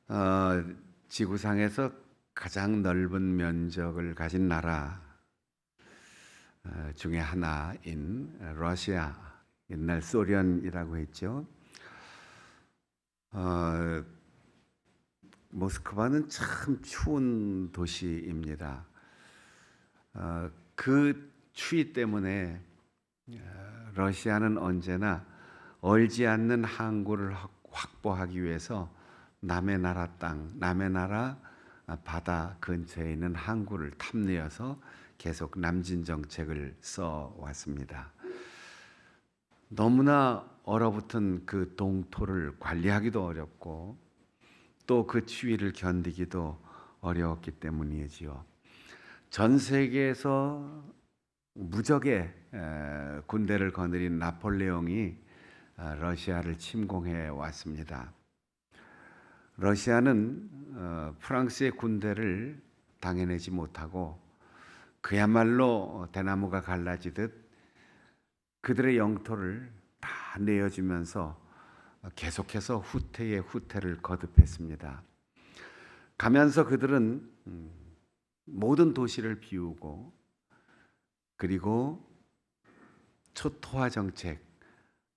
어, 지구상에서 가장 넓은 면적을 가진 나라 중에 하나인 러시아, 옛날 소련이라고 했죠. 어, 모스크바는 참 추운 도시입니다. 그 추위 때문에 러시아는 언제나 얼지 않는 항구를 확보하기 위해서 남의 나라 땅, 남의 나라 바다 근처에 있는 항구를 탐내어서 계속 남진 정책을 써 왔습니다. 너무나 얼어붙은 그 동토를 관리하기도 어렵고 또 그 추위를 견디기도 어려웠기 때문이지요. 전 세계에서 무적의 군대를 거느린 나폴레옹이 러시아를 침공해 왔습니다. 러시아는 프랑스의 군대를 당해내지 못하고 그야말로 대나무가 갈라지듯 그들의 영토를 다 내어주면서 계속해서 후퇴의 후퇴를 거듭했습니다. 가면서 그들은 모든 도시를 비우고 그리고 초토화 정책,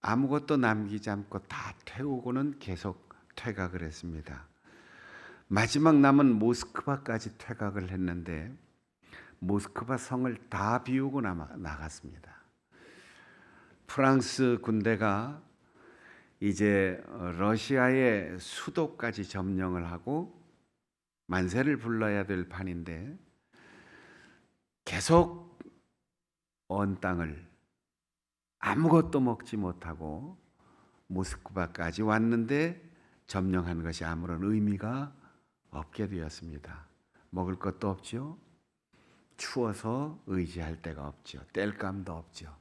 아무것도 남기지 않고 다 태우고는 계속 퇴각을 했습니다. 마지막 남은 모스크바까지 퇴각을 했는데 모스크바 성을 다 비우고 나갔습니다. 프랑스 군대가 이제 러시아의 수도까지 점령을 하고 만세를 불러야 될 판인데 계속 언 땅을 아무것도 먹지 못하고 모스크바까지 왔는데 점령한 것이 아무런 의미가 없게 되었습니다. 먹을 것도 없죠. 추워서 의지할 데가 없죠. 뗄감도 없죠.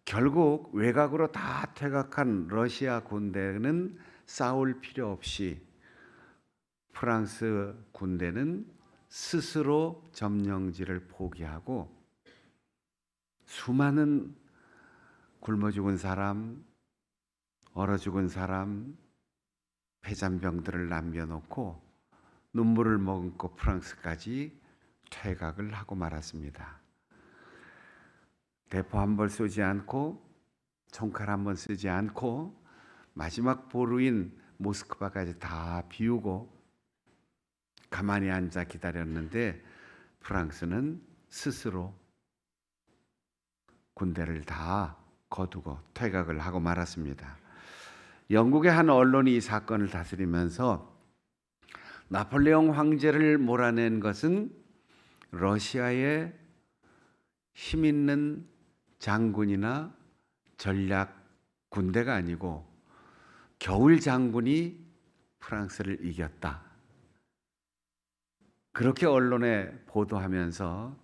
결국 외곽으로 다 퇴각한 러시아 군대는 싸울 필요 없이 프랑스 군대는 스스로 점령지를 포기하고 수많은 굶어 죽은 사람, 얼어 죽은 사람, 폐잔병들을 남겨놓고 눈물을 머금고 프랑스까지 퇴각을 하고 말았습니다. 대포 한 번 쏘지 않고 총칼 한 번 쓰지 않고 마지막 보루인 모스크바까지 다 비우고 가만히 앉아 기다렸는데 프랑스는 스스로 군대를 다 거두고 퇴각을 하고 말았습니다. 영국의 한 언론이 이 사건을 다스리면서 나폴레옹 황제를 몰아낸 것은 러시아의 힘 있는 장군이나 전략 군대가 아니고 겨울 장군이 프랑스를 이겼다. 그렇게 언론에 보도하면서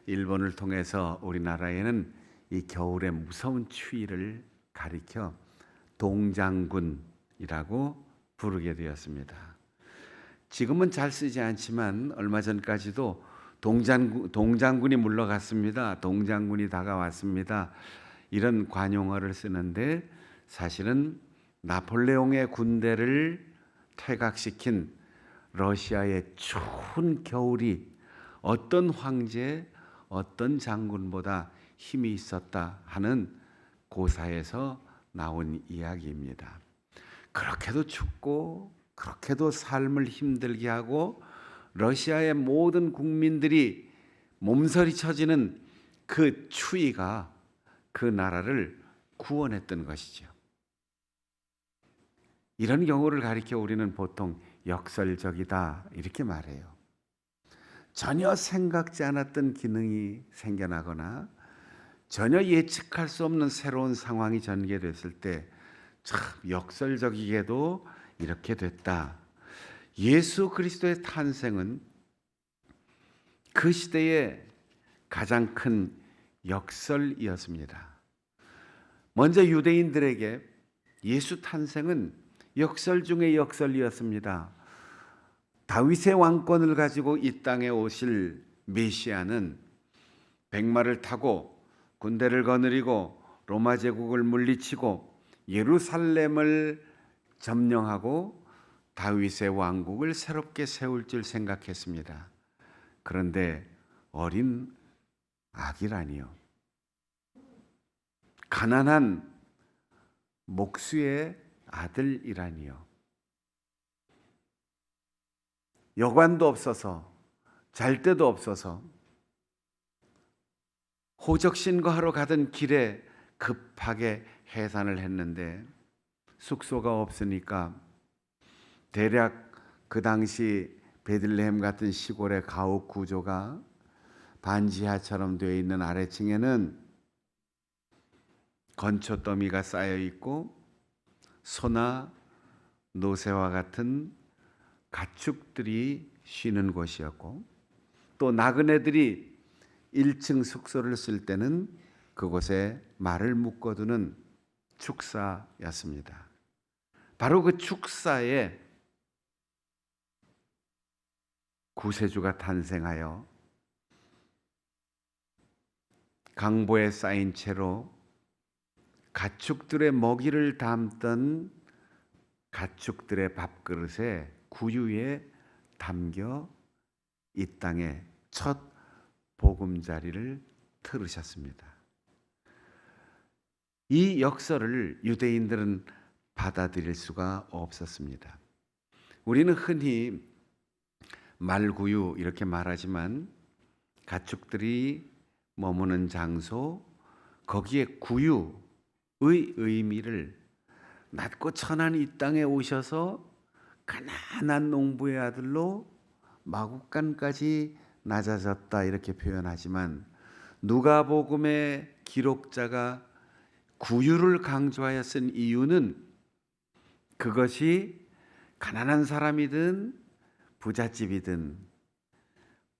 일본을 통해서 우리나라에는 이 겨울의 무서운 추위를 가리켜 동장군이라고 부르게 되었습니다. 지금은 잘 쓰지 않지만 얼마 전까지도 동장군이 물러갔습니다. 동장군이 다가왔습니다. 이런 관용어를 쓰는데 사실은 나폴레옹의 군대를 퇴각시킨 러시아의 추운 겨울이 어떤 황제, 어떤 장군보다 힘이 있었다 하는 고사에서 나온 이야기입니다. 그렇게도 춥고 그렇게도 삶을 힘들게 하고 러시아의 모든 국민들이 몸서리 쳐지는 그 추위가 그 나라를 구원했던 것이죠. 이런 경우를 가리켜 우리는 보통 역설적이다 이렇게 말해요. 전혀 생각지 않았던 기능이 생겨나거나 전혀 예측할 수 없는 새로운 상황이 전개됐을 때 참 역설적이게도 이렇게 됐다. 예수 그리스도의 탄생은 그 시대의 가장 큰 역설이었습니다. 먼저 유대인들에게 예수 탄생은 역설 중의 역설이었습니다. 다윗의 왕권을 가지고 이 땅에 오실 메시아는 백마를 타고 군대를 거느리고 로마 제국을 물리치고 예루살렘을 점령하고 다윗의 왕국을 새롭게 세울 줄 생각했습니다. 그런데 어린 아기라니요. 가난한 목수의 아들이라니요. 여관도 없어서 잘 데도 없어서 호적 신고하러 가던 길에 급하게 해산을 했는데 숙소가 없으니까 대략 그 당시 베들레헴 같은 시골의 가옥 구조가 반지하처럼 되어 있는 아래층에는 건초 더미가 쌓여 있고 소나 노새와 같은 가축들이 쉬는 곳이었고, 또 나그네들이 1층 숙소를 쓸 때는 그곳에 말을 묶어두는 축사였습니다. 바로 그 축사에 구세주가 탄생하여 강보에 쌓인 채로 가축들의 먹이를 담던 가축들의 밥그릇에 구유에 담겨 이 땅에 첫 보금자리를 틀으셨습니다. 이 역설을 유대인들은 받아들일 수가 없었습니다. 우리는 흔히 말구유 이렇게 말하지만 가축들이 머무는 장소, 거기에 구유의 의미를 낮고 천한 이 땅에 오셔서 가난한 농부의 아들로 마구간까지 낮아졌다 이렇게 표현하지만, 누가복음의 기록자가 구유를 강조하여 쓴 이유는 그것이 가난한 사람이든 부잣집이든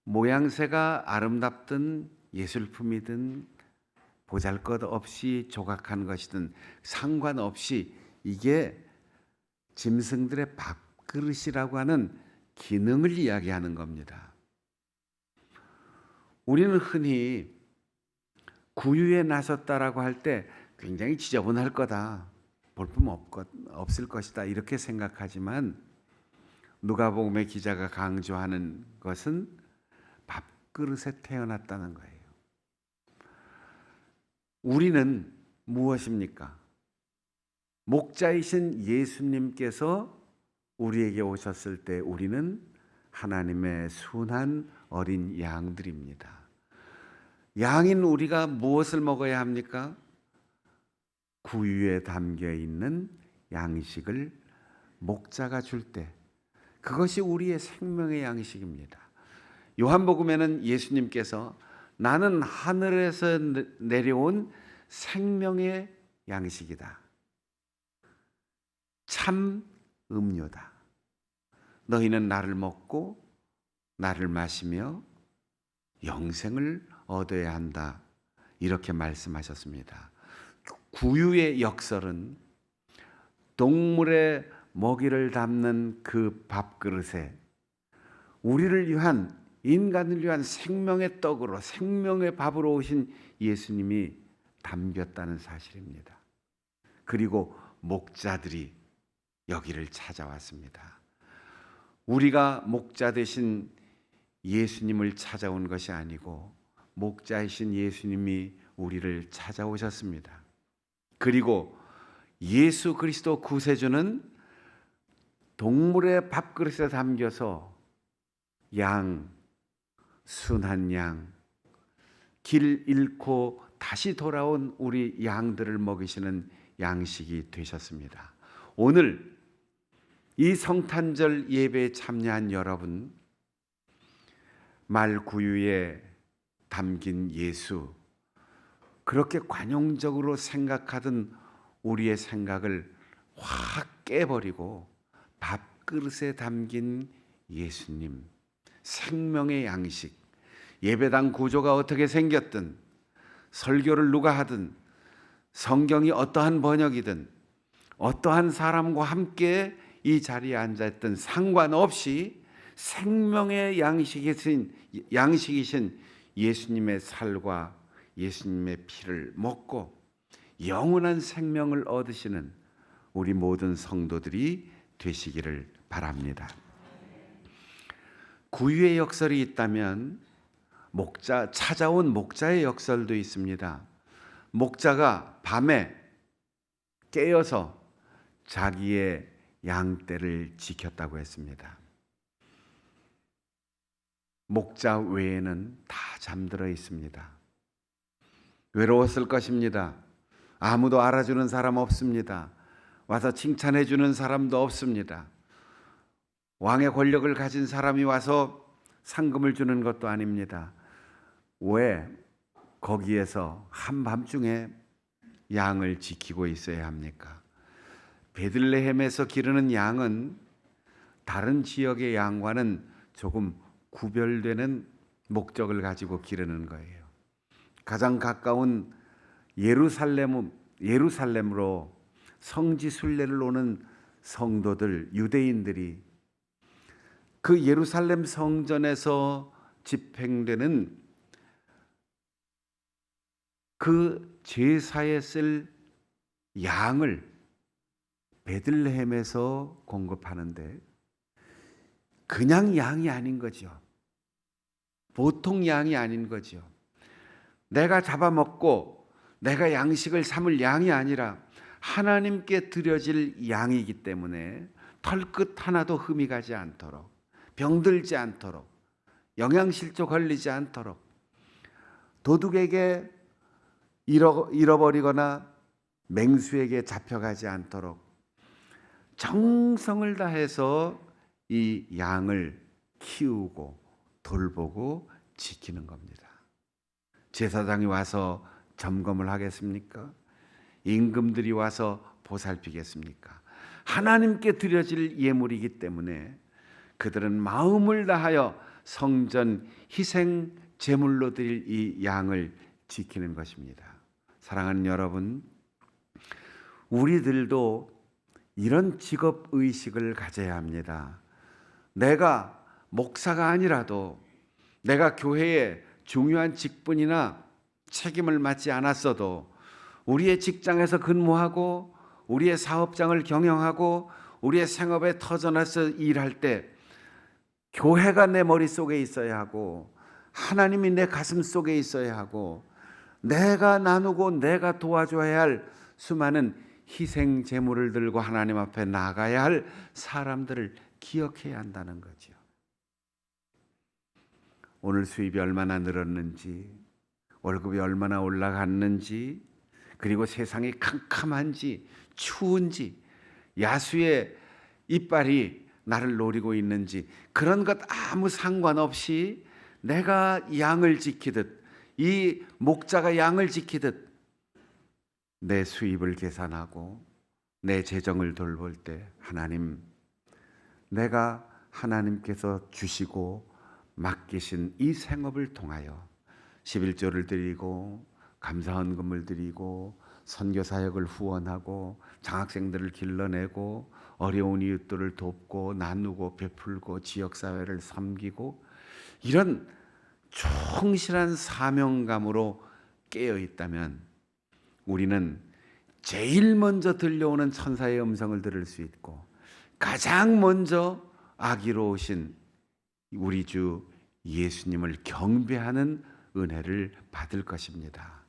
모양새가 아름답든 예술품이든 보잘것없이 조각한 것이든 상관없이 이게 짐승들의 밥그릇이라고 하는 기능을 이야기하는 겁니다. 우리는 흔히 구유에 나섰다라고 할 때 굉장히 지저분할 거다, 볼품 없을 것이다 이렇게 생각하지만, 누가복음의 기자가 강조하는 것은 밥그릇에 태어났다는 거예요. 우리는 무엇입니까? 목자이신 예수님께서 우리에게 오셨을 때 우리는 하나님의 순한 어린 양들입니다. 양인 우리가 무엇을 먹어야 합니까? 구유에 담겨 있는 양식을 목자가 줄 때, 그것이 우리의 생명의 양식입니다. 요한복음에는 예수님께서 나는 하늘에서 내려온 생명의 양식이다, 참 음료다, 너희는 나를 먹고 나를 마시며 영생을 얻어야 한다 이렇게 말씀하셨습니다. 구유의 역설은 동물의 먹이를 담는 그 밥그릇에 우리를 위한, 인간을 위한 생명의 떡으로, 생명의 밥으로 오신 예수님이 담겼다는 사실입니다. 그리고 목자들이 여기를 찾아왔습니다. 우리가 목자 되신 예수님을 찾아온 것이 아니고 목자이신 예수님이 우리를 찾아오셨습니다. 그리고 예수 그리스도 구세주는 동물의 밥그릇에 담겨서 양, 순한 양, 길 잃고 다시 돌아온 우리 양들을 먹이시는 양식이 되셨습니다. 오늘 이 성탄절 예배에 참여한 여러분, 말구유에 담긴 예수, 그렇게 관용적으로 생각하던 우리의 생각을 확 깨버리고 밥그릇에 담긴 예수님, 생명의 양식, 예배당 구조가 어떻게 생겼든, 설교를 누가 하든, 성경이 어떠한 번역이든, 어떠한 사람과 함께 이 자리에 앉아있든 상관없이 생명의 양식이신 예수님의 살과 예수님의 피를 먹고 영원한 생명을 얻으시는 우리 모든 성도들이 되시기를 바랍니다. 구유의 역설이 있다면 찾아온 목자의 역설도 있습니다. 목자가 밤에 깨어서 자기의 양떼를 지켰다고 했습니다. 목자 외에는 다 잠들어 있습니다. 외로웠을 것입니다. 아무도 알아주는 사람 없습니다. 와서 칭찬해 주는 사람도 없습니다. 왕의 권력을 가진 사람이 와서 상금을 주는 것도 아닙니다. 왜 거기에서 한밤중에 양을 지키고 있어야 합니까? 베들레헴에서 기르는 양은 다른 지역의 양과는 조금 구별되는 목적을 가지고 기르는 거예요. 가장 가까운 예루살렘으로 성지 순례를 오는 성도들, 유대인들이 그 예루살렘 성전에서 집행되는 그 제사에 쓸 양을 베들레헴에서 공급하는데 그냥 양이 아닌 거죠. 보통 양이 아닌 거죠. 내가 잡아먹고 내가 양식을 삼을 양이 아니라 하나님께 드려질 양이기 때문에 털끝 하나도 흠이 가지 않도록, 병들지 않도록, 영양실조 걸리지 않도록, 도둑에게 잃어버리거나 맹수에게 잡혀가지 않도록 정성을 다해서 이 양을 키우고 돌보고 지키는 겁니다. 제사장이 와서 점검을 하겠습니까? 임금들이 와서 보살피겠습니까? 하나님께 드려질 예물이기 때문에 그들은 마음을 다하여 성전 희생 제물로 드릴 이 양을 지키는 것입니다. 사랑하는 여러분, 우리들도 이런 직업 의식을 가져야 합니다. 내가 목사가 아니라도 내가 교회에 중요한 직분이나 책임을 맡지 않았어도 우리의 직장에서 근무하고 우리의 사업장을 경영하고 우리의 생업에 터전에서 일할 때 교회가 내 머릿속에 있어야 하고 하나님이 내 가슴 속에 있어야 하고 내가 나누고 내가 도와줘야 할 수많은 희생 제물을 들고 하나님 앞에 나가야 할 사람들을 기억해야 한다는 거죠. 오늘 수입이 얼마나 늘었는지, 월급이 얼마나 올라갔는지, 그리고 세상이 캄캄한지 추운지, 야수의 이빨이 나를 노리고 있는지 그런 것 아무 상관없이 내가 양을 지키듯, 이 목자가 양을 지키듯 내 수입을 계산하고 내 재정을 돌볼 때 하나님, 내가 하나님께서 주시고 맡기신 이 생업을 통하여 11조를 드리고 감사헌금을 드리고 선교사역을 후원하고 장학생들을 길러내고 어려운 이웃들을 돕고 나누고 베풀고 지역사회를 섬기고 이런 충실한 사명감으로 깨어 있다면 우리는 제일 먼저 들려오는 천사의 음성을 들을 수 있고 가장 먼저 아기로우신 우리 주 예수님을 경배하는 은혜를 받을 것입니다.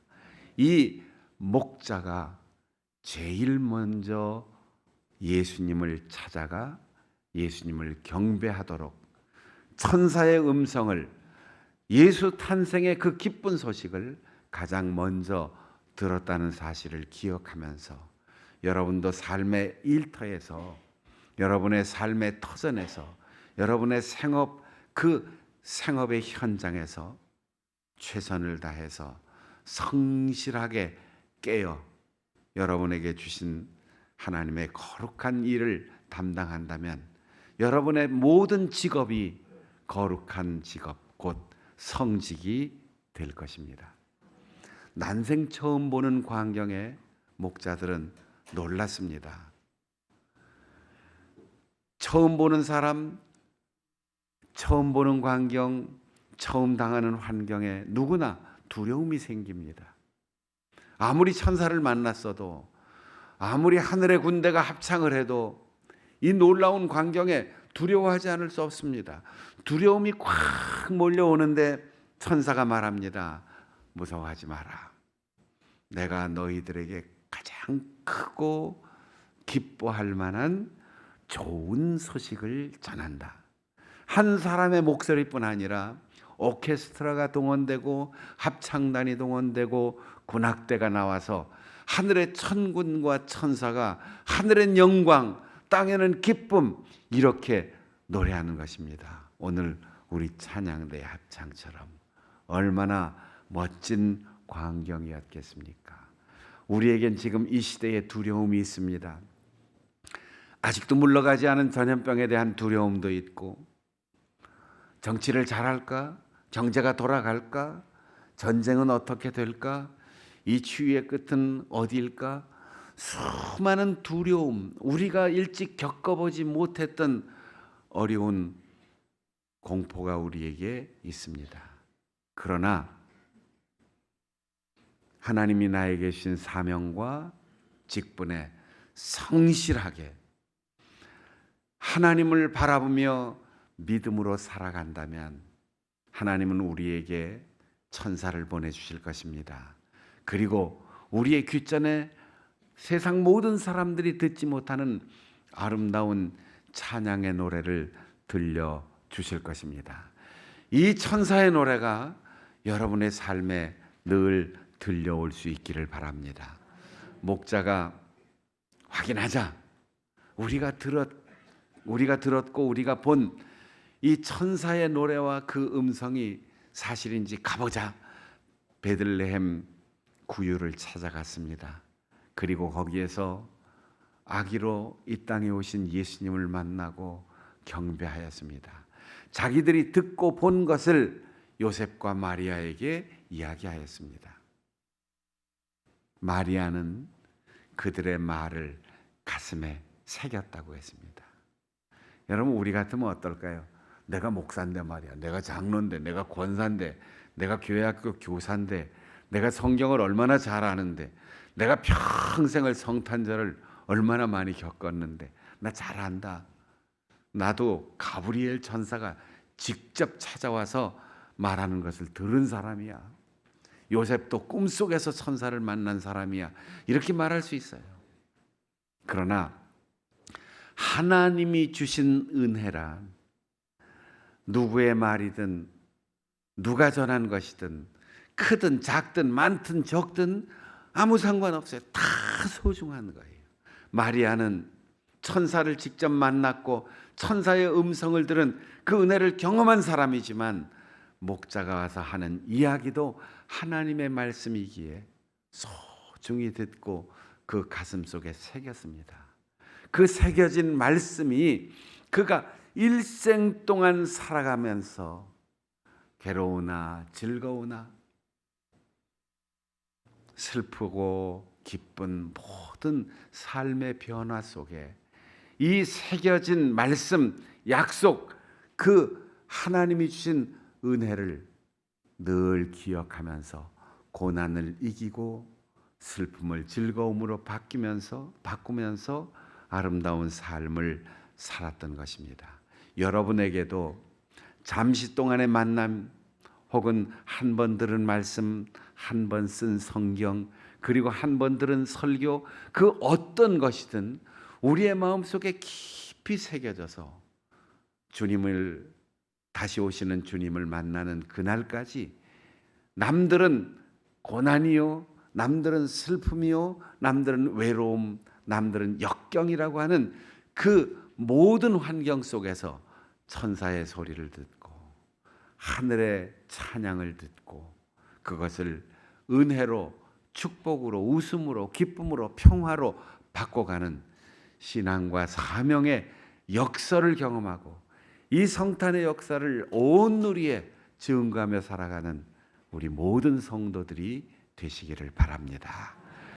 이 목자가 제일 먼저 예수님을 찾아가 예수님을 경배하도록 천사의 음성을, 예수 탄생의 그 기쁜 소식을 가장 먼저 들었다는 사실을 기억하면서 여러분도 삶의 일터에서, 여러분의 삶의 터전에서, 여러분의 생업, 그 생업의 현장에서 최선을 다해서 성실하게 깨어 여러분에게 주신 하나님의 거룩한 일을 담당한다면 여러분의 모든 직업이 거룩한 직업, 곧 성직이 될 것입니다. 난생 처음 보는 광경에 목자들은 놀랐습니다. 처음 보는 사람, 처음 보는 광경, 처음 당하는 환경에 누구나 두려움이 생깁니다. 아무리 천사를 만났어도, 아무리 하늘의 군대가 합창을 해도 이 놀라운 광경에 두려워하지 않을 수 없습니다. 두려움이 꽉 몰려오는데 천사가 말합니다. 무서워하지 마라. 내가 너희들에게 가장 크고 기뻐할 만한 좋은 소식을 전한다. 한 사람의 목소리뿐 아니라 오케스트라가 동원되고 합창단이 동원되고 군악대가 나와서 하늘의 천군과 천사가 하늘엔 영광, 땅에는 기쁨, 이렇게 노래하는 것입니다. 오늘 우리 찬양대의 합창처럼 얼마나 멋진 광경이었겠습니까? 우리에겐 지금 이 시대에 두려움이 있습니다. 아직도 물러가지 않은 전염병에 대한 두려움도 있고, 정치를 잘할까? 경제가 돌아갈까? 전쟁은 어떻게 될까? 이 추위의 끝은 어디일까? 수많은 두려움, 우리가 일찍 겪어보지 못했던 어려운 공포가 우리에게 있습니다. 그러나 하나님이 나에게 주신 사명과 직분에 성실하게 하나님을 바라보며 믿음으로 살아간다면 하나님은 우리에게 천사를 보내주실 것입니다. 그리고 우리의 귓전에 세상 모든 사람들이 듣지 못하는 아름다운 찬양의 노래를 들려주실 것입니다. 이 천사의 노래가 여러분의 삶에 늘 들려올 수 있기를 바랍니다. 목자가 확인하자. 우리가 들었고 우리가 본 이 천사의 노래와 그 음성이 사실인지 가보자. 베들레헴 구유를 찾아갔습니다. 그리고 거기에서 아기로 이 땅에 오신 예수님을 만나고 경배하였습니다. 자기들이 듣고 본 것을 요셉과 마리아에게 이야기하였습니다. 마리아는 그들의 말을 가슴에 새겼다고 했습니다. 여러분, 우리 같으면 어떨까요? 내가 목사인데 말이야, 내가 장로인데, 내가 권사인데, 내가 교회학교 교사인데, 내가 성경을 얼마나 잘 아는데, 내가 평생을 성탄절을 얼마나 많이 겪었는데 나 잘 안다. 나도 가브리엘 천사가 직접 찾아와서 말하는 것을 들은 사람이야. 요셉도 꿈속에서 천사를 만난 사람이야. 이렇게 말할 수 있어요. 그러나 하나님이 주신 은혜란 누구의 말이든 누가 전한 것이든 크든 작든 많든 적든 아무 상관없어요. 다 소중한 거예요. 마리아는 천사를 직접 만났고 천사의 음성을 들은 그 은혜를 경험한 사람이지만 목자가 와서 하는 이야기도 하나님의 말씀이기에 소중히 듣고 그 가슴 속에 새겼습니다. 그 새겨진 말씀이 그가 일생 동안 살아가면서 괴로우나 즐거우나 슬프고 기쁜 모든 삶의 변화 속에 이 새겨진 말씀, 약속, 그 하나님이 주신 은혜를 늘 기억하면서 고난을 이기고 슬픔을 즐거움으로 바꾸면서 아름다운 삶을 살았던 것입니다. 여러분에게도 잠시 동안의 만남 혹은 한 번 들은 말씀, 한 번 쓴 성경, 그리고 한 번 들은 설교, 그 어떤 것이든 우리의 마음속에 깊이 새겨져서 주님을 다시 오시는 주님을 만나는 그날까지 남들은 고난이요, 남들은 슬픔이요, 남들은 외로움, 남들은 역경이라고 하는 그 모든 환경 속에서 천사의 소리를 듣고 하늘의 찬양을 듣고 그것을 은혜로, 축복으로, 웃음으로, 기쁨으로, 평화로 바꿔가는 신앙과 사명의 역사를 경험하고 이 성탄의 역사를 온 누리에 증거하며 살아가는 우리 모든 성도들이 되시기를 바랍니다.